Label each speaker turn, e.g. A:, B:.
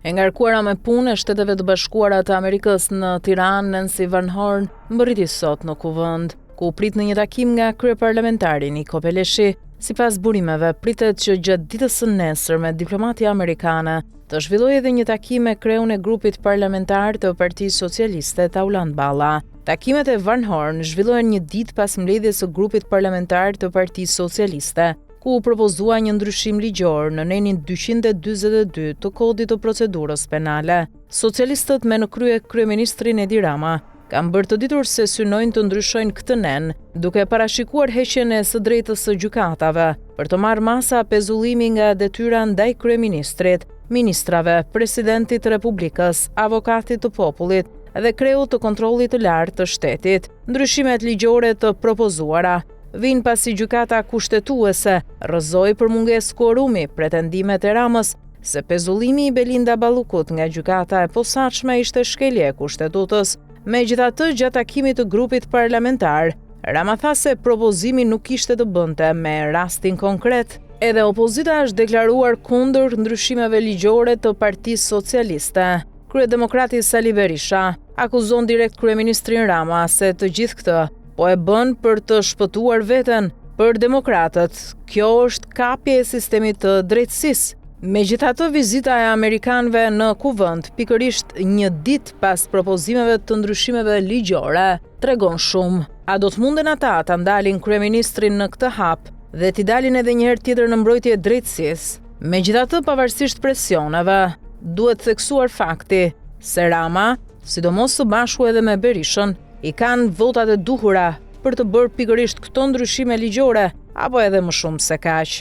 A: E ngarkuara me punë e Shteteve të Bashkuara të Amerikës në Tiranë, Nancy Van Horn mbërriti sot në kuvend, ku prit në një takim nga kryeparlamentari Niko Peleshi. Sipas burimeve, pritet që gjatë ditës së nesërme diplomatia amerikane të zhvillojë edhe një takim me kreun e grupit parlamentar të Partisë Socialiste Tauland Balla. Takimet e Van Horn zhvillohen një ditë pas mbledhjes së grupit parlamentar të Partisë Socialiste, ku propozua një ndryshim ligjor në nenin 242 të kodit të procedurës penale. Socialistët me në krye kryeministrin Edi Rama kanë bërë të ditur se synojnë të ndryshojnë këtë nen, duke parashikuar heqjen e së drejtës së gjykatave për të marrë masa pezullimi nga detyra ndaj kryeministrit, ministrave, presidentit të Republikës, avokatit të popullit dhe kreut të kontrollit të lartë të shtetit. Ndryshimet ligjore të propozuara vinë pasi gjykata kushtetuese rrëzoi për mungesë quorumi pretendimet e Ramës se pezullimi i Belinda Ballukut nga gjykata e posaçme ishte shkelje e kushtetutës. Megjithatë, gjatë takimit të grupit parlamentar, Rama tha se propozimi nuk kishte të bënte me rastin konkret. Edhe opozita është deklaruar kundër ndryshimeve ligjore të Partisë Socialiste. Kryedemokrati Sali Berisha akuzon direkt kryeministrin Rama se të gjithë këtë po e bën për të shpëtuar veten. Për demokratët, kjo është kapje e sistemit të drejtësisë. Megjithatë, vizita e amerikanëve në kuvend, pikërisht një ditë pas propozimeve të ndryshimeve ligjore, tregon shumë. A do të munden ata ta ndalin kryeministrin në këtë hap dhe t'i dalin edhe një herë tjetër në mbrojtje drejtësisë? Megjithatë, pavarësisht presioneve, duhet theksuar fakti se Rama, sidomos së bashku edhe me Berishën, i kanë votat e duhura për të bërë pikërisht këto ndryshime ligjore, apo edhe më shumë se kaq.